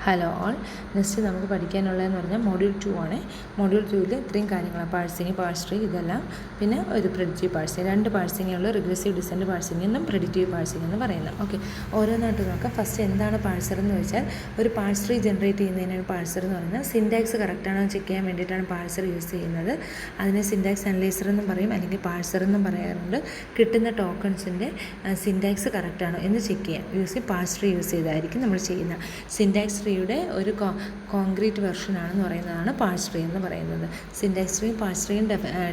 Hello all. Next നമുക്ക് പഠിക്കാനുള്ളതെന്ന് പറഞ്ഞാൽ module 2 ആണ്. മൊഡ്യൂൾ 2 ഇത്രയും കാര്യങ്ങളാണ്: പാഴ്സിങ്, പാഴ്സ് ട്രീ, ഇതെല്ലാം. പിന്നെ ഒരു പ്രെഡിക്റ്റീവ് പാഴ്സിങ്. 2 പാഴ്സിങ്ങേ ഉള്ളൂ: റിഗ്രസീവ് ഡിസെൻറ്റ് പാഴ്സിങ് എന്നും പ്രെഡിക്റ്റീവ് പാഴ്സിങ് എന്ന് പറയുന്നത്. ഓക്കെ, ഓരോന്നായിട്ട് നോക്കാം. ഫസ്റ്റ് എന്താണ് പാഴ്സർ എന്ന് വെച്ചാൽ, ഒരു പാഴ്സ് ട്രീ ജനറേറ്റ് ചെയ്യുന്നതിനാണ് പാഴ്സർ എന്ന് പറയുന്നത്. സിൻടാക്സ് കറക്റ്റാണോ എന്ന് ചെക്ക് ചെയ്യാൻ വേണ്ടിയിട്ടാണ് പാഴ്സർ യൂസ് ചെയ്യുന്നത്. അതിനെ സിൻടാക്സ് അനലൈസർ എന്നും പറയും, അല്ലെങ്കിൽ പാഴ്സർ എന്നും പറയാറുണ്ട്. കിട്ടുന്ന ടോക്കൺസിൻ്റെ സിൻടാക്സ് കറക്റ്റാണോ എന്ന് ചെക്ക് ചെയ്യാം പാഴ്സ് ട്രീ യൂസ് ചെയ്തായിരിക്കും നമ്മൾ ചെയ്യുന്നത്. സിൻടാക്സ് ട്രീയുടെ ഒരു കോൺക്രീറ്റ് വെർഷനാണെന്ന് പറയുന്നതാണ് പാഴ്സ് ട്രീ എന്ന് പറയുന്നത്. സിൻടാക്സ് ട്രീയും പാഴ്സ് ട്രീയും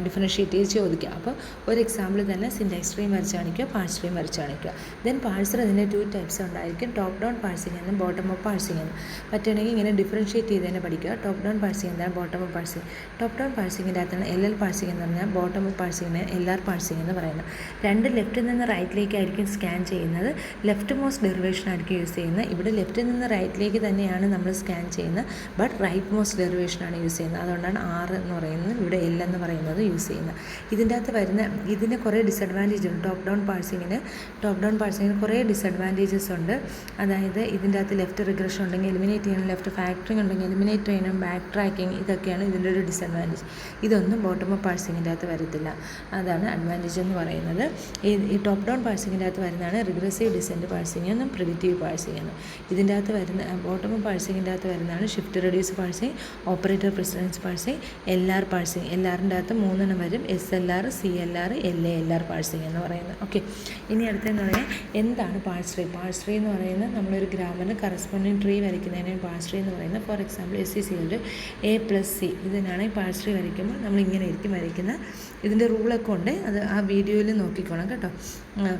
ഡിഫറൻഷ്യേറ്റ് ചെയ്ത് ചോദിക്കുക. അപ്പോൾ ഒരു എക്സാമ്പിൾ തന്നെ സിൻടാക്സ് ട്രീയും വരച്ച് കാണിക്കുക, പാഴ്സ് ട്രീയും വരച്ച് കാണിക്കുക. ദെൻ പാഴ്സർ ഇതിൻ്റെ 2 ടൈപ്സ് ഉണ്ടായിരിക്കും: ടോപ്പ് ഡൗൺ പാഴ്സിങ് എന്നും ബോട്ടം അപ്പ് പാഴ്സിങ് എന്നും. പറ്റുകയാണെങ്കിൽ ഇങ്ങനെ ഡിഫറൻഷ്യേറ്റ് ചെയ്ത് തന്നെ പഠിക്കുക. ടോപ്പ് ഡൗൺ പാഴ്സിങ് എന്താണ്, bottom up parsing. Top down പാഴ്സിങ്ങിൻ്റെ അകത്താണ് LL പാഴ്സിങ് എന്ന് പറഞ്ഞാൽ, ബോട്ടം അപ്പ് പാഴ്സിങ്ങിന് LR പാഴ്സിങ് എന്ന് പറയുന്നത്. രണ്ട് ലെഫ്റ്റിൽ നിന്ന് റൈറ്റിലേക്കായിരിക്കും സ്കാൻ ചെയ്യുന്നത്. ലെഫ്റ്റ് മോസ്റ്റ് ഡെറിവേഷൻ ആയിരിക്കും യൂസ് ചെയ്യുന്നത്. ഇവിടെ ലെഫ്റ്റിൽ നിന്ന് റൈറ്റിലേക്ക് തന്നെയാണ് നമ്മൾ സ്കാൻ ചെയ്യുന്നത്, ബട്ട് റൈറ്റ് മോസ്റ്റ് ഡെറിവേഷനാണ് യൂസ് ചെയ്യുന്നത്. അതുകൊണ്ടാണ് R എന്ന് പറയുന്നത്, ഇവിടെ L എന്ന് പറയുന്നത് യൂസ് ചെയ്യുന്നത്. ഇതിൻ്റെ അകത്ത് വരുന്ന ഇതിന് കുറേ ഡിസഡ്വാൻറ്റേജ് ഉണ്ട്. ടോപ്പ് ഡൗൺ പാഴ്സിങ്ങിന് കുറേ ഡിസഡ്വാൻറ്റേജസ് ഉണ്ട്. അതായത് ഇതിൻ്റെ അകത്ത് ലെഫ്റ്റ് റിഗ്രഷൻ ഉണ്ടെങ്കിൽ എലിമിനേറ്റ് ചെയ്യണം, ലെഫ്റ്റ് ഫാക്ടറിങ് ഉണ്ടെങ്കിൽ എലിമിനേറ്റ് ചെയ്യണം, ബാക്ക് ട്രാക്കിങ്, ഇതൊക്കെയാണ് ഇതിൻ്റെ ഒരു ഡിസഡ്വാൻറ്റേജ്. ഇതൊന്നും ബോട്ടം അപ്പ് പാഴ്സിങ്ങിൻ്റെ അകത്ത് വരത്തില്ല. അതാണ് അഡ്വാൻറ്റേജ് എന്ന് പറയുന്നത്. ഈ ടോപ്പ് ഡൗൺ പാഴ്സിങ്ങിൻ്റെ അകത്ത് വരുന്നതാണ് റിഗ്രസീവ് ഡിസെൻറ്റ് പാഴ്സിങ് എന്നും പ്രെഡിക്റ്റീവ് പാഴ്സിങ് എന്നും. ഇതിൻ്റെ അകത്ത് വരുന്ന ബോട്ടം അപ്പ് പാഴ്സിങ്ങിൻ്റെ അകത്ത് വരുന്നതാണ് shift reduce parsing, operator precedence parsing, LR parsing. LRൻ്റെ അകത്ത് 3 വരും: SLR, CLR, LALR പാഴ്സിങ് എന്ന് പറയുന്നത്. ഓക്കെ, ഇനി അടുത്തെന്ന് പറഞ്ഞാൽ എന്താണ് പാഴ്സ് ട്രീ? പാഴ്സ് ട്രീ എന്ന് പറയുന്നത് നമ്മളൊരു ഗ്രാമറിന് കറസ്പോണ്ടിങ് ട്രീ വരയ്ക്കുന്നതിനാണ് പാഴ്സ് ട്രീ എന്ന് പറയുന്നത്. ഫോർ എക്സാമ്പിൾ SC+A+C ഇതിനാണ് പാഴ്സ് ട്രീ വരയ്ക്കുമ്പോൾ നമ്മൾ ഇങ്ങനെ ആയിരിക്കും വരയ്ക്കുന്നത്. ഇതിൻ്റെ റൂളൊക്കെ ഉണ്ട്, അത് ആ വീഡിയോയിൽ നോക്കിക്കോണം കേട്ടോ.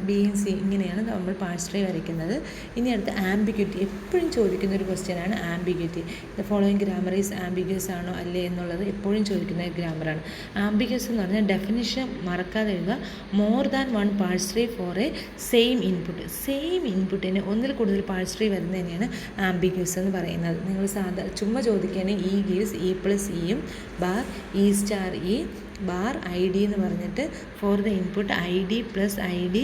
ബിയും സി ഇങ്ങനെയാണ് നമ്മൾ പാഴ്സ് ട്രീ വരയ്ക്കുന്നത്. ഇനി അടുത്ത് ആംബിഗ്യൂറ്റി. എപ്പോഴും ചോദിക്കുന്ന ഒരു ക്വസ്റ്റ്യനാണ് ambiguity. The following grammar is ambiguous ആണോ അല്ലേ എന്നുള്ളത് എപ്പോഴും ചോദിക്കുന്ന ഗ്രാമറാണ്. ആംബിഗ്യസ് എന്ന് പറഞ്ഞാൽ ഡെഫിനിഷൻ മറക്കാതെ എഴുതുക: more than 1 parse tree four A same ഇൻപുട്ടിന് ഒന്നിൽ കൂടുതൽ പാഴ്സ് ട്രീ വരുന്നതിനെയാണ് ആംബിഗ്യസ് എന്ന് പറയുന്നത്. നിങ്ങൾ ചുമ്മാ ചോദിക്കുകയാണെങ്കിൽ E gives E+E bar E*E bar ID എന്ന് പറഞ്ഞിട്ട് for the input ID + ID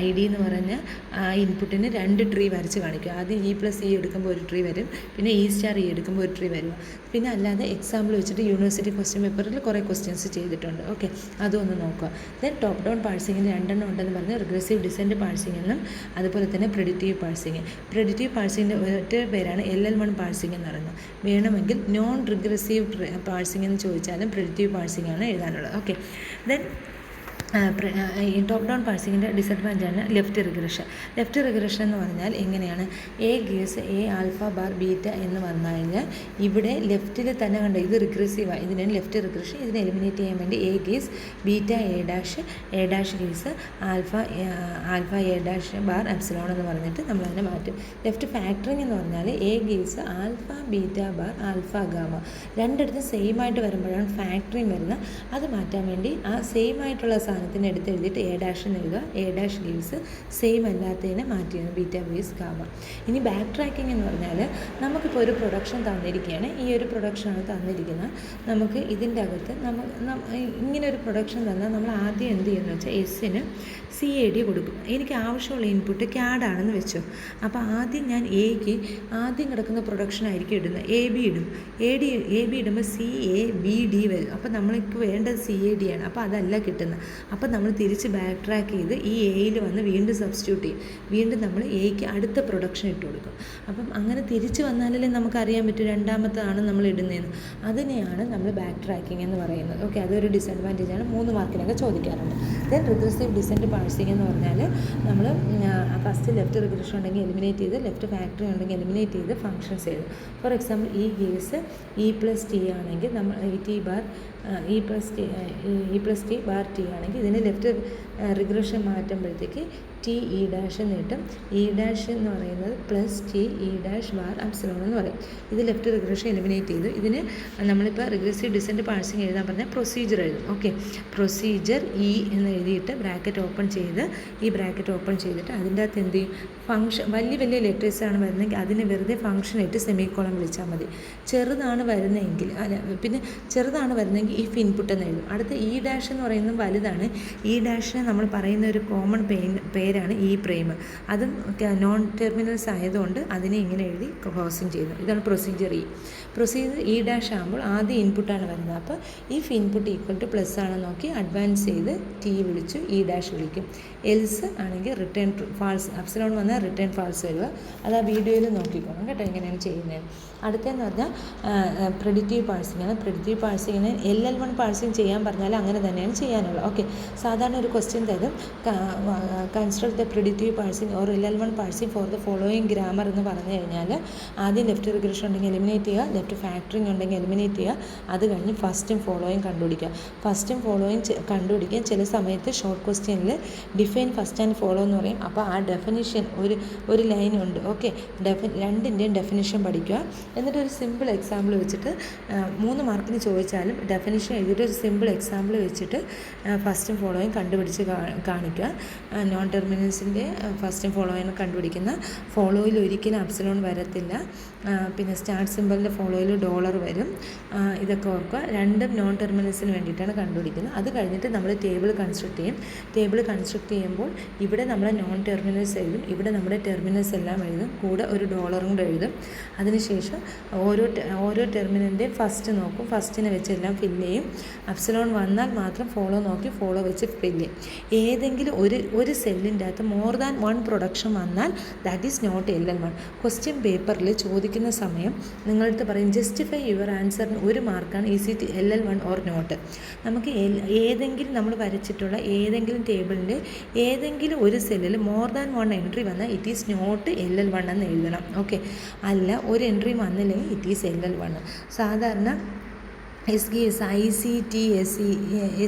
ID എന്ന് പറഞ്ഞ ആ ഇൻപുട്ടിന് 2 ട്രീ വരച്ച് കാണിക്കുക. ആദ്യം E+E എടുക്കുമ്പോൾ ഒരു ട്രീ വരും, പിന്നെ E*E എടുക്കുമ്പോൾ ഒരു ട്രീ വരും. പിന്നെ അല്ലാതെ എക്സാമ്പിൾ വെച്ചിട്ട് യൂണിവേഴ്സിറ്റി ക്വസ്റ്റ്യൻ പേപ്പറിൽ കുറേ ക്വസ്റ്റ്യൻസ് ചെയ്തിട്ടുണ്ട്. ഓക്കെ, അതൊന്ന് നോക്കുക. ദെൻ ടോപ്പ് ഡൗൺ പാഴ്സിങ്ങിന് 2 ഉണ്ടെന്ന് പറഞ്ഞ് റിഗ്രസീവ് ഡിസെൻറ്റ് പാഴ്സിങ് എന്നും അതുപോലെ തന്നെ പ്രെഡിക്റ്റീവ് പാഴ്സിങ്ങിൻ്റെ ഒറ്റ പേരാണ് LL1 പാഴ്സിങ് എന്ന് പറയുന്നത്. വേണമെങ്കിൽ നോൺ റിഗ്രസീവ് പാഴ്സിങ് എന്ന് ചോദിച്ചാലും പ്രെഡിക്റ്റീവ് പാഴ്സിങ് ആണ് എഴുതാനുള്ളത്. ഓക്കെ, ദെൻ ടോപ്പ് ഡൗൺ പാഴ്സിങ്ങിൻ്റെ ഡിസഡ്വാൻറ്റേജാണ് ലെഫ്റ്റ് റിഗ്രഷൻ എന്ന് പറഞ്ഞാൽ എങ്ങനെയാണ്? A gives A alpha bar beta എന്ന് വന്നു കഴിഞ്ഞാൽ ഇവിടെ ലെഫ്റ്റിൽ തന്നെ കണ്ട ഇത് റിഗ്രസീവാണ്, ഇതിനാണ് ലെഫ്റ്റ് റിഗ്രഷൻ. ഇതിനെ എലിമിനേറ്റ് ചെയ്യാൻ വേണ്ടി A gives beta A dash gives alpha A bar epsilon എന്ന് പറഞ്ഞിട്ട് നമ്മളതിനെ മാറ്റും. ലെഫ്റ്റ് ഫാക്ടറിങ് എന്ന് പറഞ്ഞാൽ A gives alpha beta bar alpha gamma. രണ്ടിടത്തും സെയിം ആയിട്ട് വരുമ്പോഴാണ് ഫാക്ടറിങ് വരുന്നത്. അത് മാറ്റാൻ വേണ്ടി ആ സെയിം ആയിട്ടുള്ള സാധനത്തിന് എടുത്ത് എഴുതിയിട്ട് A ഡാഷ് എന്ന് എഴുതുക. A ഡാഷ് ഗീവ്സ് സെയിം അല്ലാത്തതിനെ മാറ്റിയാണ് ബീറ്റ ഗീവ്സ് ഗാമ. ഇനി ബാക്ക് ട്രാക്കിംഗ് എന്ന് പറഞ്ഞാൽ നമുക്കിപ്പോൾ ഒരു പ്രൊഡക്ഷൻ തന്നിരിക്കുകയാണ്. ഈ ഒരു പ്രൊഡക്ഷനാണ് തന്നിരിക്കുന്നത്. നമുക്ക് ഇതിൻ്റെ അകത്ത് ഇങ്ങനെ ഒരു പ്രൊഡക്ഷൻ തന്നാൽ നമ്മൾ ആദ്യം എന്ത് ചെയ്യുന്നത് വെച്ചാൽ എസ്സിന് CAD കൊടുക്കും. എനിക്ക് ആവശ്യമുള്ള ഇൻപുട്ട് CAD ആണെന്ന് വെച്ചോ. അപ്പോൾ ആദ്യം ഞാൻ എക്ക് ആദ്യം കിടക്കുന്ന പ്രൊഡക്ഷൻ ആയിരിക്കും ഇടുന്നത്. AB ഇടും. AB ഇടുമ്പോൾ CABD വരും. അപ്പോൾ നമ്മൾക്ക് വേണ്ടത് CAD ആണ്. അപ്പോൾ അതല്ല കിട്ടുന്നത്. അപ്പോൾ നമ്മൾ തിരിച്ച് ബാക്ക് ട്രാക്ക് ചെയ്ത് ഈ Aയിൽ വന്ന് വീണ്ടും സബ്സ്റ്റിറ്റ്യൂട്ട് ചെയ്യും. വീണ്ടും നമ്മൾ Aക്ക് അടുത്ത പ്രൊഡക്ഷൻ ഇട്ട് കൊടുക്കും. അപ്പം അങ്ങനെ തിരിച്ച് വന്നാലല്ലേ നമുക്കറിയാൻ പറ്റും രണ്ടാമത്തതാണ് നമ്മൾ ഇടുന്നതെന്ന്. അതിനെയാണ് നമ്മൾ ബാക്ക് ട്രാക്കിംഗ് എന്ന് പറയുന്നത്. ഓക്കെ, അതൊരു ഡിസഡ്വാൻറ്റേജാണ്. 3 മാർക്കിനൊക്കെ ചോദിക്കാറുണ്ട്. ദെൻ റിഗ്രസീവ് ഡിസെൻറ്റ് പാഴ്സിങ് എന്ന് പറഞ്ഞാൽ നമ്മൾ ഫസ്റ്റ് ലെഫ്റ്റ് റിഗ്രഷൻ ഉണ്ടെങ്കിൽ എലിമിനേറ്റ് ചെയ്ത്, ലെഫ്റ്റ് ഫാക്ടറി ഉണ്ടെങ്കിൽ എലിമിനേറ്റ് ചെയ്ത് ഫങ്ഷൻസ് ചെയ്ത്. For example E gives E+T ആണെങ്കിൽ നമ്മൾ T bar E+T bar T ആണെങ്കിൽ ഇതിന് ലെഫ്റ്റ് റിഗ്രഷൻ മാറ്റുമ്പോഴത്തേക്ക് TE ഡാഷ് എന്ന് കിട്ടും. E ഡാഷ് എന്ന് പറയുന്നത് +T E dash bar epsilon എന്ന് പറയും. ഇത് ലെഫ്റ്റ് റിഗ്രഷൻ എലിമിനേറ്റ് ചെയ്തു. ഇതിന് നമ്മളിപ്പോൾ റിഗ്രസീവ് ഡിസെൻറ്റ് പാഴ്സിങ് എഴുതാൻ പറഞ്ഞാൽ പ്രൊസീജിയർ എഴുതും. ഓക്കെ, പ്രൊസീജിയർ E എന്ന് എഴുതിയിട്ട് ബ്രാക്കറ്റ് ഓപ്പൺ ചെയ്ത് അതിൻ്റെ അകത്ത് എന്ത് ചെയ്യും? ഫങ്ഷൻ വലിയ ലെറ്റേഴ്സാണ് വരുന്നതെങ്കിൽ അതിന് വെറുതെ ഫങ്ഷൻ ഇട്ട് സെമിക്കോളം വിളിച്ചാൽ മതി. ചെറുതാണ് വരുന്നതെങ്കിൽ ഇഫ് ഇൻപുട്ട് എന്ന് എഴുതും. അടുത്ത E ഡാഷ് എന്ന് പറയുന്നത് വലുതാണ്. E ഡാഷിനെ നമ്മൾ പറയുന്ന ഒരു കോമൺ പേര് പേരാണ് ഇ പ്രൈം. അതും നോൺ ടെർമിനൽസ് ആയതുകൊണ്ട് അതിനെ ഇങ്ങനെ എഴുതി ക്ലോസിങ് ചെയ്യുന്നു. ഇതാണ് procedure E. Procedure E dash ആകുമ്പോൾ ആദ്യം ഇൻപുട്ടാണ് വരുന്നത്. അപ്പോൾ if input equal two plus ആണെന്ന് നോക്കി അഡ്വാൻസ് ചെയ്ത് ടി വിളിച്ചു ഇ ഡാഷ് വിളിക്കും. എൽസ് ആണെങ്കിൽ റിട്ടേൺ ഫാൾസ്, അപ്സിലോൺ വന്നാൽ റിട്ടേൺ ഫാൾസ് വരിക. അത് ആ വീഡിയോയിൽ നോക്കിക്കോണം കേട്ടോ എങ്ങനെയാണ് ചെയ്യുന്നത്. അടുത്തതെന്ന് പറഞ്ഞാൽ പ്രെഡിക്റ്റീവ് പാഴ്സിംഗ് ആണ്. പ്രെഡിക്റ്റീവ് പാഴ്സിങ്ങിന് LL1 പാഴ്സിങ് ചെയ്യാൻ പറഞ്ഞാൽ അങ്ങനെ തന്നെയാണ് ചെയ്യാനുള്ളത്. ഓക്കെ, സാധാരണ ഒരു ക്വസ്റ്റ്യൻ തരും, construct the predictive parsing or LL1 parsing for the following grammar എന്ന് പറഞ്ഞു കഴിഞ്ഞാൽ ആദ്യം ലെഫ്റ്റ് റിഗ്രഷൻ ഉണ്ടെങ്കിൽ എലിമിനേറ്റ് ചെയ്യുക, ലെഫ്റ്റ് ഫാക്ടറിങ് ഉണ്ടെങ്കിൽ എലിമിനേറ്റ് ചെയ്യുക, അത് കഴിഞ്ഞ് ഫസ്റ്റും ഫോളോയിങ് കണ്ടുപിടിക്കുക. ഫസ്റ്റും ഫോളോയിങ് കണ്ടുപിടിക്കാൻ ചില സമയത്ത് ഷോർട്ട് ക്വസ്റ്റ്യനിൽ ഡിഫൈൻ ഫസ്റ്റ് ആൻഡ് ഫോളോ എന്ന് പറയും. അപ്പോൾ ആ ഡെഫിനിഷൻ ഒരു ലൈനുണ്ട്. ഓക്കെ, രണ്ടിൻ്റെയും ഡെഫിനിഷൻ പഠിക്കുക. എന്നിട്ട് ഒരു സിമ്പിൾ എക്സാമ്പിൾ വെച്ചിട്ട് 3 മാർക്കിന് ചോദിച്ചാലും ഡെഫിനിഷൻ എഴുതിയിട്ട് ഒരു സിമ്പിൾ എക്സാമ്പിൾ വെച്ചിട്ട് ഫസ്റ്റും ഫോളോയും കണ്ടുപിടിച്ച് കാണിക്കുക. നോൺ ടെർമിനൽസിൻ്റെ ഫസ്റ്റും ഫോളോയും കണ്ടുപിടിക്കുന്ന ഫോളോയിൽ ഒരിക്കലും അപ്സിലോൺ വരത്തില്ല. പിന്നെ സ്റ്റാർട്ട് സിമ്പിളിൻ്റെ ഫോളോയിൽ ഡോളർ വരും. ഇതൊക്കെ ഓർക്കുക. രണ്ടും നോൺ ടെർമിനൽസിന് വേണ്ടിയിട്ടാണ് കണ്ടുപിടിക്കുന്നത്. അത് കഴിഞ്ഞിട്ട് നമ്മൾ ടേബിൾ കൺസ്ട്രക്ട് ചെയ്യും. ടേബിൾ കൺസ്ട്രക്ട് ചെയ്യുമ്പോൾ ഇവിടെ നമ്മൾ നോൺ ടെർമിനൽസ് എഴുതും, ഇവിടെ നമ്മുടെ ടെർമിനൽസ് എല്ലാം എഴുതും, കൂടെ ഒരു ഡോളറും കൂടെ എഴുതും. അതിനുശേഷം ഓരോ ടെർമിനലിൻ്റെ ഫസ്റ്റ് നോക്കും, ഫസ്റ്റിനെ വെച്ച് എല്ലാം ഫില്ല് ചെയ്യും. അപ്സിലോൺ വന്നാൽ മാത്രം ഫോളോ നോക്കി ഫോളോ വെച്ച് ഫില്ല് ചെയ്യും. ഏതെങ്കിലും ഒരു സെല്ലിൻ്റെ അകത്ത് മോർ ദാൻ 1 പ്രൊഡക്ഷൻ വന്നാൽ that is not LL1. Question പേപ്പറിൽ ചോദിക്കുന്ന സമയം നിങ്ങളടുത്ത് പറയും ജസ്റ്റിഫൈ യുവർ ആൻസറിന് 1 മാർക്കാണ് is it LL1 or not. നമുക്ക് ഏതെങ്കിലും നമ്മൾ വരച്ചിട്ടുള്ള ഏതെങ്കിലും ടേബിളിൻ്റെ ഏതെങ്കിലും ഒരു സെല്ലിൽ മോർ ദാൻ 1 എൻട്രി വന്നാൽ ഇറ്റ് ഈസ് നോട്ട് LL1 എന്ന് എഴുതണം. ഓക്കെ, അല്ല ഒരു എൻട്രി വന്നില്ലെങ്കിൽ ഇറ്റ് ഈസ് LL1. സാധാരണ SGS ICTS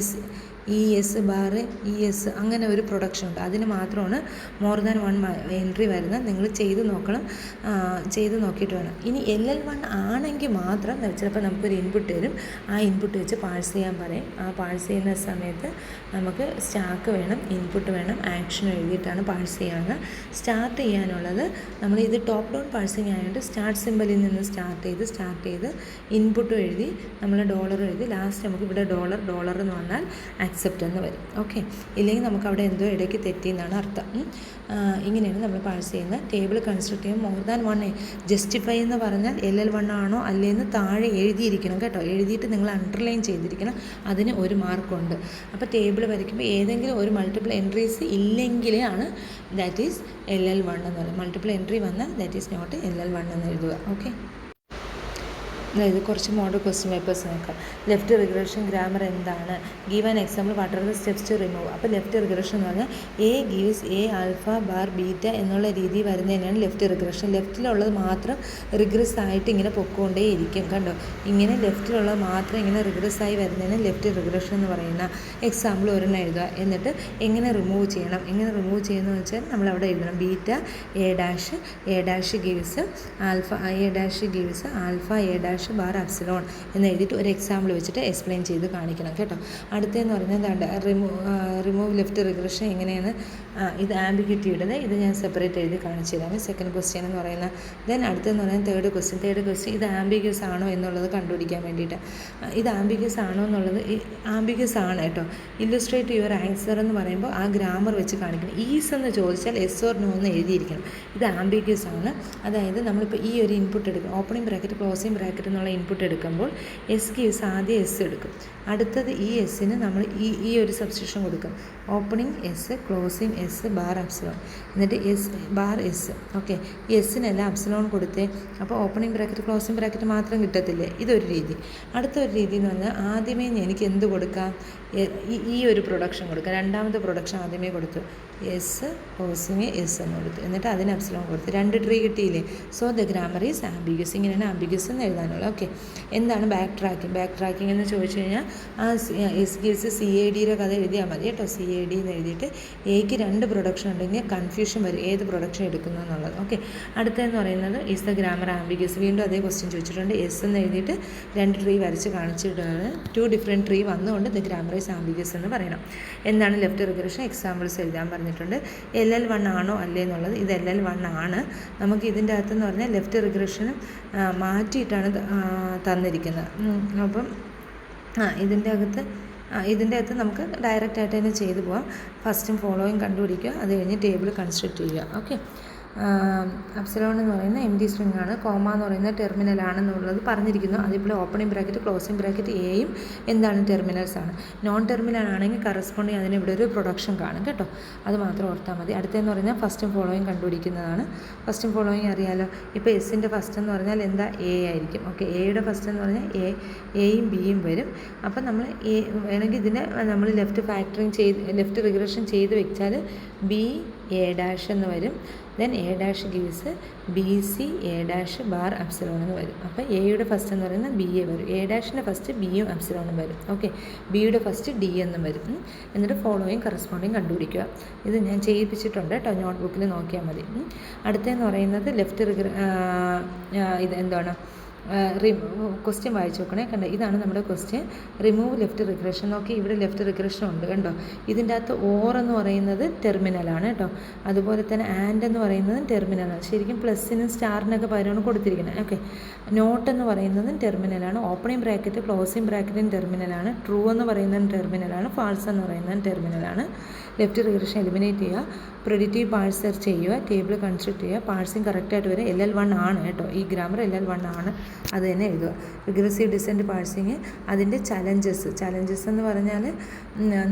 ES bar ES അങ്ങനെ ഒരു പ്രൊഡക്ഷൻ ഉണ്ട്. അതിന് മാത്രമാണ് മോർ ദാൻ 1 എൻട്രി വരുന്നത്. നിങ്ങൾ ചെയ്ത് നോക്കണം, ചെയ്ത് നോക്കിയിട്ട് വേണം. ഇനി LL1 ആണെങ്കിൽ മാത്രം ചിലപ്പോൾ നമുക്കൊരു ഇൻപുട്ട് തരും. ആ ഇൻപുട്ട് വെച്ച് പാഴ്സ് ചെയ്യാൻ പറയും. ആ പാഴ്സ് ചെയ്യുന്ന സമയത്ത് നമുക്ക് സ്റ്റാക്ക് വേണം, ഇൻപുട്ട് വേണം, ആക്ഷൻ എഴുതിയിട്ടാണ് പാഴ്സ് ചെയ്യുന്നത്. സ്റ്റാർട്ട് ചെയ്യാനുള്ളത് നമ്മൾ ഇത് ടോപ്പ് ഡൗൺ പാഴ്സിങ് ആയതുകൊണ്ട് സ്റ്റാർട്ട് സിമ്പലിൽ നിന്ന് സ്റ്റാർട്ട് ചെയ്ത് ഇൻപുട്ടും എഴുതി നമ്മൾ ഡോളർ എഴുതി ലാസ്റ്റ് നമുക്ക് ഇവിടെ ഡോളർ എന്ന് വന്നാൽ അക്സെപ്റ്റ് എന്ന് വരും. ഓക്കെ, ഇല്ലെങ്കിൽ നമുക്ക് അവിടെ എന്തോ ഇടയ്ക്ക് തെറ്റിയെന്നാണ് അർത്ഥം. ഇങ്ങനെയാണ് നമ്മൾ പാഴ്സ് ചെയ്യുന്നത്. ടേബിൾ കൺസ്ട്രക്ട് ചെയ്യുമ്പോൾ മോർ ദാൻ 1 ജസ്റ്റിഫൈ എന്ന് പറഞ്ഞാൽ LL1 ആണോ അല്ലേന്ന് താഴെ എഴുതിയിരിക്കണം കേട്ടോ. എഴുതിയിട്ട് നിങ്ങൾ അണ്ടർലൈൻ ചെയ്തിരിക്കണം. അതിന് 1 മാർക്കുണ്ട്. അപ്പോൾ ടേബിൾ വരയ്ക്കുമ്പോൾ ഏതെങ്കിലും ഒരു മൾട്ടിപ്പിൾ എൻട്രീസ് ഇല്ലെങ്കിലേ ആണ് ദാറ്റ് ഈസ് LL1 എന്ന് പറയുന്നത്. മൾട്ടിപ്പിൾ എൻട്രി വന്നാൽ ദാറ്റ് ഈസ് നോട്ട് LL1 എന്ന് എഴുതുക. ഓക്കെ, അതായത് കുറച്ച് മോഡൽ ക്വസ്റ്റ്യൻ പേപ്പേഴ്സ് നോക്കാം. ലെഫ്റ്റ് റിഗ്രഷൻ ഗ്രാമർ എന്താണ്? Give an example what are the steps to remove. അപ്പോൾ ലെഫ്റ്റ് റിഗ്രഷൻ എന്ന് പറഞ്ഞാൽ A gives A alpha bar beta എന്നുള്ള രീതി വരുന്നതിനാണ് ലെഫ്റ്റ് റിഗ്രഷൻ. ലെഫ്റ്റിലുള്ളത് മാത്രം റിഗ്രസ് ആയിട്ട് ഇങ്ങനെ പൊക്കോണ്ടേ ഇരിക്കും. കണ്ടോ, ഇങ്ങനെ ലെഫ്റ്റിലുള്ളത് മാത്രം ഇങ്ങനെ റിഗ്രസ് ആയി വരുന്നതിന് ലെഫ്റ്റ് റിഗ്രഷൻ എന്ന് പറയുന്ന എക്സാമ്പിൾ ഒരെണ്ണം എഴുതുക. എന്നിട്ട് എങ്ങനെ റിമൂവ് ചെയ്യണം, എങ്ങനെ റിമൂവ് ചെയ്യുന്നതെന്ന് വെച്ചാൽ നമ്മളവിടെ എഴുതണം beta A dash gives alpha alpha A dash bar epsilon എന്ന് എഴുതിയിട്ട് ഒരു എക്സാമ്പിൾ വെച്ചിട്ട് എക്സ്പ്ലെയിൻ ചെയ്ത് കാണിക്കണം കേട്ടോ. അടുത്തതെന്ന് പറയുന്നത് റിമൂവ് ലെഫ്റ്റ് റിഗ്രഷൻ എങ്ങനെയാണ്, ഇത് ആംബിഗ്യൂറ്റിയുടേത്. ഇത് ഞാൻ സെപ്പറേറ്റ് എഴുതി കാണിച്ചു തരാം. സെക്കൻഡ് ക്വസ്റ്റ്യൻ എന്ന് പറയുന്നത്. ദെൻ അടുത്തെന്ന് പറയുന്നത് തേർഡ് ക്വസ്റ്റ്യൻ ഇത് ആംബിഗ്യസ് ആണോ എന്നുള്ളത് കണ്ടുപിടിക്കാൻ വേണ്ടിയിട്ട്. ഇത് ആംബിഗ്യസ് ആണോ എന്നുള്ളത് ആംബിഗ്യസ് ആണ് കേട്ടോ. ഇല്ലുസ്ട്രേറ്റ് യുവർ ആൻസർ എന്ന് പറയുമ്പോൾ ആ ഗ്രാമർ വെച്ച് കാണിക്കണം. ഈസ് എന്ന് ചോദിച്ചാൽ എസ് ഓർ നോ എന്ന് എഴുതിയിരിക്കണം. ഇത് ആംബിഗ്യസ് ആണ്. അതായത് നമ്മളിപ്പോൾ ഈ ഒരു ഇൻപുട്ട് എടുക്കും, ഓപ്പണിംഗ് ബ്രാക്കറ്റ് ക്ലോസിംഗ് ബ്രാക്കറ്റ് എന്നുള്ള ഇൻപുട്ട് എടുക്കുമ്പോൾ എസ് ഗീവ്സ് ആദ്യം എസ് എടുക്കും. അടുത്തത് ഈ എസ്സിന് നമ്മൾ ഈ ഒരു സബ്സ്റ്റിറ്റ്യൂഷൻ കൊടുക്കും. Opening S, closing S, bar epsilon, എന്നിട്ട് എസ് ബാർ എസ്. ഓക്കെ, ഈ എസ്സിനെല്ലാം അപ്സിലോൺ കൊടുത്തേ. അപ്പോൾ ഓപ്പണിംഗ് ബ്രാക്കറ്റ് ക്ലോസിംഗ് ബ്രാക്കറ്റ് മാത്രം കിട്ടത്തില്ലേ? ഇതൊരു രീതി. അടുത്തൊരു രീതി എന്ന് പറഞ്ഞാൽ ആദ്യമേ എനിക്ക് എന്ത് കൊടുക്കാം, ഈ ഒരു പ്രൊഡക്ഷൻ കൊടുക്കാം. രണ്ടാമത്തെ പ്രൊഡക്ഷൻ ആദ്യമേ കൊടുത്തു, എസ് ക്ലോസിങ് എസ് എന്ന് കൊടുത്തു, എന്നിട്ട് അതിന് അപ്സിലോൺ കൊടുത്തു. 2 ട്രീ കിട്ടിയില്ലേ? So the grammar is ambiguous. ഇങ്ങനെയാണ് ആംബിഗ്യസ് എന്ന് എഴുതാനുള്ളത്. ഓക്കെ, എന്താണ് ബാക്ക് ട്രാക്കിംഗ് എന്ന് ചോദിച്ചു കഴിഞ്ഞാൽ ആ എസ് ഗീവ്സ് CADയുടെ കഥ എഴുതിയാൽ മതി കേട്ടോ. CAD എന്ന് എഴുതിയിട്ട് എക്ക് 2 പ്രൊഡക്ഷൻ ഉണ്ടെങ്കിൽ കൺഫ്യൂഷൻ വരും ഏത് പ്രൊഡക്ഷൻ എടുക്കുന്നു എന്നുള്ളത്. ഓക്കെ, അടുത്തതെന്ന് പറയുന്നത് ഈസ് ദ ഗ്രാമർ ആംബിഗ്യസ്. വീണ്ടും അതേ ക്വസ്റ്റ്യൻ ചോദിച്ചിട്ടുണ്ട്. എസ് എന്ന് എഴുതിയിട്ട് 2 ട്രീ വരച്ച് കാണിച്ചിട്ടാണ് 2 ഡിഫറെൻറ്റ് ട്രീ വന്നുകൊണ്ട് ദ ഗ്രാമർ ഈസ് ആംബിഗ്യസ് എന്ന് പറയണം. എന്താണ് ലെഫ്റ്റ് റിഗ്രഷൻ എക്സാമ്പിൾസ് എഴുതാൻ പറഞ്ഞിട്ടുണ്ട്. LL1 ആണോ അല്ലേ എന്നുള്ളത്. ഇത് LL1 ആണ്. നമുക്ക് ഇതിൻ്റെ അകത്തെന്ന് പറഞ്ഞാൽ ലെഫ്റ്റ് റിഗ്രഷനും മാറ്റിയിട്ടാണ് തന്നിരിക്കുന്നത്. അപ്പം ഇതിൻ്റെ അകത്ത് ഇതിൻ്റെ അകത്ത് നമുക്ക് ഡയറക്റ്റായിട്ട് തന്നെ ചെയ്തു പോകാം. ഫസ്റ്റും ഫോളോയിങ് കണ്ടുപിടിക്കുക, അത് കഴിഞ്ഞ് ടേബിൾ കൺസ്ട്രക്റ്റ് ചെയ്യുക. ഓക്കെ, അപ്സിലോൺ എന്ന് പറയുന്ന എം ടി സ്ട്രിങ് ആണ്, കോമ എന്ന് പറയുന്ന ടെർമിനൽ ആണെന്നുള്ളത് പറഞ്ഞിരിക്കുന്നു. അതേപോലെ ഓപ്പണിംഗ് ബ്രാക്കറ്റ് ക്ലോസിംഗ് ബ്രാക്കറ്റ് എയും എന്താണ് ടെർമിനൽസ് ആണ്. നോൺ ടെർമിനൽ ആണെങ്കിൽ കറസ്പോണ്ടിങ് അതിന് ഇവിടെ ഒരു പ്രൊഡക്ഷൻ കാണും കേട്ടോ, അത് മാത്രം ഓർത്താൽ മതി. അടുത്തതെന്ന് പറഞ്ഞാൽ ഫസ്റ്റും ഫോളോയിങ് കണ്ടുപിടിക്കുന്നതാണ്. ഫസ്റ്റും ഫോളോയിങ് അറിയാലോ. ഇപ്പോൾ എസിൻ്റെ ഫസ്റ്റ് എന്ന് പറഞ്ഞാൽ എന്താ, എ ആയിരിക്കും. ഓക്കെ, എയുടെ ഫസ്റ്റ് എന്ന് പറഞ്ഞാൽ എയും ബിയും വരും. അപ്പം നമ്മൾ വേണമെങ്കിൽ ഇതിനെ നമ്മൾ ലെഫ്റ്റ് ഫാക്ടറിങ് ലെഫ്റ്റ് റിഗ്രഷൻ ചെയ്ത് വെച്ചാൽ ബി എ ഡാഷ് എന്ന് വരും. Then A dash gives B C A dash bar epsilon എന്ന് വരും. അപ്പോൾ എയുടെ ഫസ്റ്റ് എന്ന് പറയുന്നത് ബി എ വരും, എ ഡാഷിൻ്റെ ഫസ്റ്റ് ബിയും അപ്സിലോണും വരും. ഓക്കെ, ബിയുടെ ഫസ്റ്റ് ഡി എന്നും വരും. എന്നിട്ട് ഫോളോയിങ് കറസ്പോണ്ടിങ് കണ്ടുപിടിക്കുക. ഇത് ഞാൻ ചെയ്യിപ്പിച്ചിട്ടുണ്ട് കേട്ടോ, നോട്ട് ബുക്കിൽ നോക്കിയാൽ മതി. അടുത്തതെന്ന് പറയുന്നത് ലെഫ്റ്റ് ഇത് എന്താണ്, ക്വസ്റ്റ്യൻ വായിച്ച് നോക്കണേ. കണ്ടോ, ഇതാണ് നമ്മുടെ ക്വസ്റ്റ്യൻ. Remove left regression. നോക്കി, ഇവിടെ ലെഫ്റ്റ് റിഗ്രഷൻ ഉണ്ട് കണ്ടോ. ഇതിൻ്റെ അകത്ത് ഓർ എന്ന് പറയുന്നത് ടെർമിനലാണ് കേട്ടോ. അതുപോലെ തന്നെ ആൻഡ് എന്ന് പറയുന്നത് ടെർമിനലാണ്. ശരിക്കും പ്ലസ്സിനും സ്റ്റാറിനൊക്കെ പകരമാണ് കൊടുത്തിരിക്കുന്നത്. ഓക്കെ, നോട്ട് എന്ന് പറയുന്നതും ടെർമിനലാണ്. ഓപ്പണിംഗ് ബ്രാക്കറ്റ് ക്ലോസിംഗ് ബ്രാക്കറ്റും ടെർമിനലാണ്. ട്രൂ എന്ന് പറയുന്നതും ടെർമിനലാണ്. ഫാൾസ് എന്ന് പറയുന്നതും ടെർമിനലാണ്. ലെഫ്റ്റ് റിഗ്രഷൻ എലിമിനേറ്റ് ചെയ്യുക, പ്രെഡിറ്റീവ് പാഴ്സർ ചെയ്യുക, ടേബിൾ കൺസ്ട്രക്ട് ചെയ്യുക. പാഴ്സിങ് കറക്റ്റായിട്ട് വരും. LL1 ആണ് കേട്ടോ, ഈ ഗ്രാമർ LL1 ആണ്, അത് തന്നെ എഴുതുക. റിഗ്രസീവ് ഡിസെൻറ്റ് പാഴ്സിങ്, അതിൻ്റെ ചലഞ്ചസ് എന്ന് പറഞ്ഞാൽ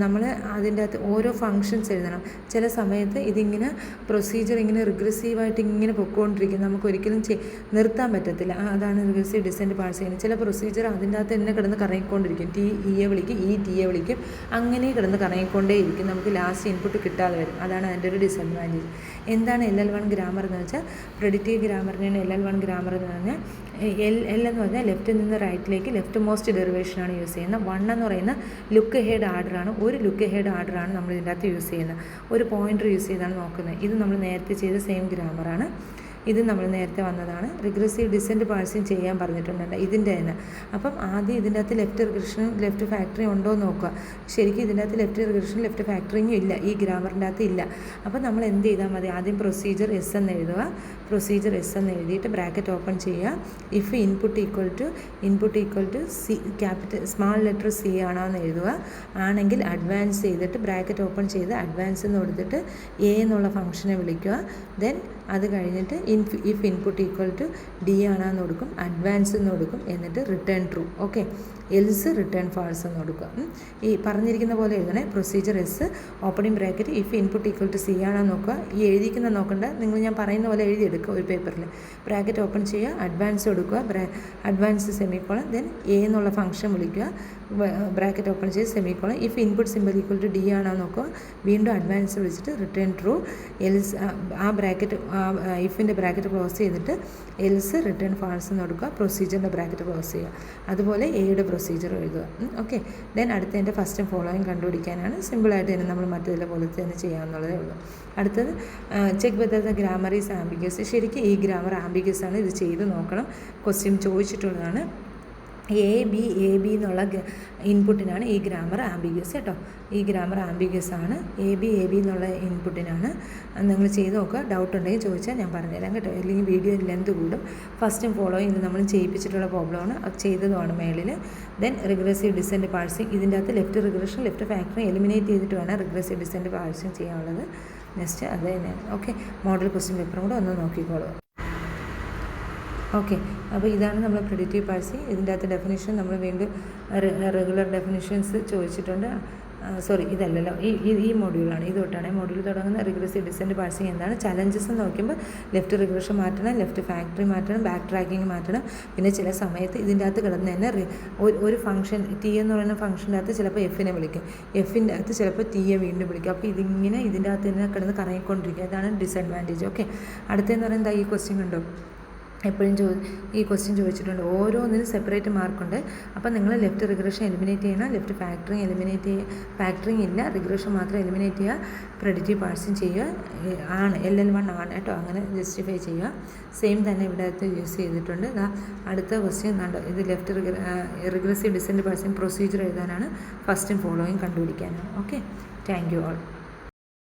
നമ്മൾ അതിൻ്റെ അകത്ത് ഓരോ ഫങ്ഷൻസ് എഴുതണം. ചില സമയത്ത് ഇതിങ്ങനെ പ്രൊസീജിയർ ഇങ്ങനെ റിഗ്രസീവായിട്ട് ഇങ്ങനെ പൊയ്ക്കൊണ്ടിരിക്കും, നമുക്ക് ഒരിക്കലും നിർത്താൻ പറ്റത്തില്ല. അതാണ് റിഗ്രസീവ് ഡിസെൻറ്റ് പാഴ്സിങ്. ചില പ്രൊസീജിയർ അതിൻ്റെ അകത്ത് തന്നെ കിടന്ന് കറങ്ങിക്കൊണ്ടിരിക്കും. ടിയെ വിളിക്കും, ടിയെ വിളിക്കും, അങ്ങനെ കിടന്ന് കറങ്ങിക്കൊണ്ടേയിരിക്കും, നമുക്ക് ലാസ്റ്റ് ഇൻപുട്ട് കിട്ടാതെ വരും. അതാണ് അതിൻ്റെ ഒരു ഡിസഡ്വാൻറ്റേജ്. എന്താണ് LL1 ഗ്രാമർ എന്ന് വെച്ചാൽ, പ്രെഡിറ്റീവ് ഗ്രാമറിനാണ് LL1 ഗ്രാമർ എന്ന് പറഞ്ഞാൽ. L എന്ന് പറഞ്ഞാൽ ലെഫ്റ്റിൽ നിന്ന് റൈറ്റിലേക്ക് ലെഫ്റ്റ് മോസ്റ്റ് ഡെറിവേഷനാണ് യൂസ് ചെയ്യുന്നത്. 1 എന്ന് പറയുന്ന ലുക്ക് ഹെഡ് ആർഡറാണ്. ഒരു ലുക്ക് ഹെഡ് ആർഡറാണ് നമ്മൾ ഇതിൻ്റെ അകത്ത് യൂസ് ചെയ്യുന്നത്. ഒരു പോയിൻ്റർ യൂസ് ചെയ്താണ് നോക്കുന്നത്. ഇത് നമ്മൾ നേരത്തെ ചെയ്ത സെയിം ഗ്രാമറാണ്. ഇത് നമ്മൾ നേരത്തെ വന്നതാണ്. റിഗ്രസീവ് ഡിസെൻറ്റ് പാഴ്സിങ് ചെയ്യാൻ പറഞ്ഞിട്ടുണ്ട് ഇതിൻ്റെ തന്നെ. അപ്പം ആദ്യം ഇതിൻ്റെ അകത്ത് ലെഫ്റ്റ് റിഗ്രഷനും ലെഫ്റ്റ് ഫാക്ടറിയും ഉണ്ടോ എന്ന് നോക്കുക. ശരിക്കും ഇതിൻ്റെ അകത്ത് ലെഫ്റ്റ് റിഗ്രഷനും ലെഫ്റ്റ് ഫാക്ടറിങ്ങും ഇല്ല, ഈ ഗ്രാമറിൻ്റെ അകത്ത് ഇല്ല. അപ്പം നമ്മൾ എന്ത് ചെയ്താൽ മതി, ആദ്യം പ്രൊസീജിയർ എസ് എന്ന് എഴുതുക. പ്രൊസീജിയർ എസ് എന്ന് എഴുതിയിട്ട് ബ്രാക്കറ്റ് ഓപ്പൺ ചെയ്യുക. If input equal to C, capital small letter C ആണോ എന്ന് എഴുതുക. ആണെങ്കിൽ അഡ്വാൻസ് ചെയ്തിട്ട് ബ്രാക്കറ്റ് ഓപ്പൺ ചെയ്ത് അഡ്വാൻസ് എന്ന് കൊടുത്തിട്ട് എ എന്നുള്ള ഫംഗ്ഷനെ വിളിക്കുക. ദെൻ അത് കഴിഞ്ഞിട്ട് if input equal to D ആണെന്ന് കൊടുക്കും, അഡ്വാൻസ് എന്ന് കൊടുക്കും, എന്നിട്ട് return true. Okay, else return false എന്ന് കൊടുക്കുക. ഈ പറഞ്ഞിരിക്കുന്ന പോലെ എഴുതണേ. Procedure S, opening bracket, if input equal to C ആണെന്ന് നോക്കുക. ഈ എഴുതിക്കുന്ന നോക്കണ്ട, നിങ്ങൾ ഞാൻ പറയുന്ന പോലെ എഴുതിയെടുക്കുക ഒരു പേപ്പറിൽ. ബ്രാക്കറ്റ് ഓപ്പൺ ചെയ്യുക, അഡ്വാൻസ് കൊടുക്കുക, അഡ്വാൻസ് സെമിക്കോളൻ, ദെൻ എ എന്നുള്ള ഫംഗ്ഷൻ വിളിക്കുക, ബ്രാക്കറ്റ് ഓപ്പൺ ചെയ്ത് semicolon. If input simple equal to D ആണെന്ന് നോക്കുക, വീണ്ടും അഡ്വാൻസ് വിളിച്ചിട്ട് റിട്ടേൺ ട്രൂ. എൽസ് ആ ബ്രാക്കറ്റ് ഇഫിൻ്റെ ബ്രാക്കറ്റ് ക്ലോസ് ചെയ്തിട്ട് എൽസ് റിട്ടേൺ ഫാൾസ് എന്ന് കൊടുക്കുക. പ്രൊസീജിയറിൻ്റെ ബ്രാക്കറ്റ് ക്ലോസ് ചെയ്യുക. അതുപോലെ എയുടെ പ്രൊസീജിയർ എഴുതുക. ഓക്കെ, ദെൻ അടുത്തതിൻ്റെ ഫസ്റ്റും ഫോളോയിങ് കണ്ടുപിടിക്കാനാണ്. സിമ്പിളായിട്ട് തന്നെ നമ്മൾ മറ്റേതിലെ പോലെ തന്നെ ചെയ്യാവുന്നതേ ഉള്ളൂ. അടുത്തത് check whether the grammar is ambiguous. ശരിക്കും ഈ ഗ്രാമർ ആംബിഗസ് ആണ്, ഇത് ചെയ്ത് നോക്കണം. ക്വസ്റ്റ്യൻ ചോദിച്ചിട്ടുള്ളതാണ്. എ ബി എന്നുള്ള ഇൻപുട്ടിനാണ് ഈ ഗ്രാമർ ആംബിഗസ് കേട്ടോ. ഈ ഗ്രാമർ ആംബിഗസ് ആണ്. എ ബി എന്നുള്ള ഇൻപുട്ടിനാണ്. നിങ്ങൾ ചെയ്ത് നോക്കുക. ഡൗട്ട് ഉണ്ടെങ്കിൽ ചോദിച്ചാൽ ഞാൻ പറഞ്ഞുതരാം കേട്ടോ, അല്ലെങ്കിൽ വീഡിയോ ലെന്ത് കൂടും. ഫസ്റ്റും ഫോളോയും ഇത് നമ്മൾ ചെയ്യിപ്പിച്ചിട്ടുള്ള പ്രോബ്ലമാണ്, അത് ചെയ്തതുമാണ് മേളിൽ. ദെൻ റിഗ്രസീവ് ഡിസെൻറ്റ് പാഴ്സിങ്, ഇതിൻ്റെ അകത്ത് left regression left factory eliminate ചെയ്തിട്ട് വേണം റിഗ്രസീവ് ഡിസെൻറ്റ് പാഴ്സിങ് ചെയ്യാനുള്ളത്. നെക്സ്റ്റ് അത് തന്നെ. ഓക്കെ, മോഡൽ ക്വസ്റ്റ്യൻ പേപ്പറും കൂടെ ഒന്ന് നോക്കിക്കോളൂ. ഓക്കെ, അപ്പോൾ ഇതാണ് നമ്മൾ പ്രെഡിറ്റീവ് പാഴ്സിങ്. ഇതിൻ്റെ അകത്ത് ഡെഫിനിഷൻ നമ്മൾ വീണ്ടും റെഗുലർ ഡെഫിനിഷൻസ് ചോദിച്ചിട്ടുണ്ട്. സോറി, ഇതല്ലല്ലോ, ഈ മൊഡ്യൂളാണ്. ഇത് തൊട്ടാണ് മൊഡ്യൂൾ തുടങ്ങുന്ന. റിഗ്രസീവ് ഡിസെൻറ്റ് പാഴ്സിങ് എന്താണ്, ചലഞ്ചസ് നോക്കുമ്പോൾ ലെഫ്റ്റ് റിഗ്രഷൻ മാറ്റണം, ലെഫ്റ്റ് ഫാക്ടറി മാറ്റണം, ബാക്ക് ട്രാക്കിങ് മാറ്റണം. പിന്നെ ചില സമയത്ത് ഇതിൻ്റെ അകത്ത് കിടന്ന് തന്നെ ഒരു ഫംഗ്ഷൻ ടി എന്ന് പറയുന്ന ഫംഗ്ഷൻ്റെ അകത്ത് ചിലപ്പോൾ എഫിനെ വിളിക്കും, എഫിൻ്റെ അകത്ത് ചിലപ്പോൾ ടിയെ വീണ്ടും വിളിക്കും. അപ്പോൾ ഇതിങ്ങനെ ഇതിൻ്റെ അകത്ത് തന്നെ കിടന്ന് കറങ്ങിക്കൊണ്ടിരിക്കുക. അതാണ് ഡിസഡ്വാൻറ്റേജ്. ഓക്കെ, അടുത്തതെന്ന് പറയുന്നത് ഈ ക്വസ്റ്റ്യൻ കണ്ടോ, എപ്പോഴും ഈ ക്വസ്റ്റ്യൻ ചോദിച്ചിട്ടുണ്ട്. ഓരോന്നിനും സെപ്പറേറ്റ് മാർക്കുണ്ട്. അപ്പോൾ നിങ്ങൾ ലെഫ്റ്റ് റിഗ്രഷൻ എലിമിനേറ്റ് ചെയ്യണം, ലെഫ്റ്റ് ഫാക്ടറിങ് എലിമിനേറ്റ് ഫാക്ടറിങ് ഇല്ല, റിഗ്രഷൻ മാത്രം എലിമിനേറ്റ് ചെയ്യുക, പ്രെഡിറ്റീവ് പാഴ്സിങ് ചെയ്യുക ആണ്. LL1 ആണ് കേട്ടോ, അങ്ങനെ ജസ്റ്റിഫൈ ചെയ്യുക. സെയിം തന്നെ ഇവിടെ യൂസ് ചെയ്തിട്ടുണ്ട്. അടുത്ത ക്വസ്റ്റ്യൻ കണ്ടോ, ഇത് left regressive descent parsing procedure എഴുതാനാണ്, ഫസ്റ്റും ഫോളോയിങ് കണ്ടുപിടിക്കാനാണ്. Okay, thank you all.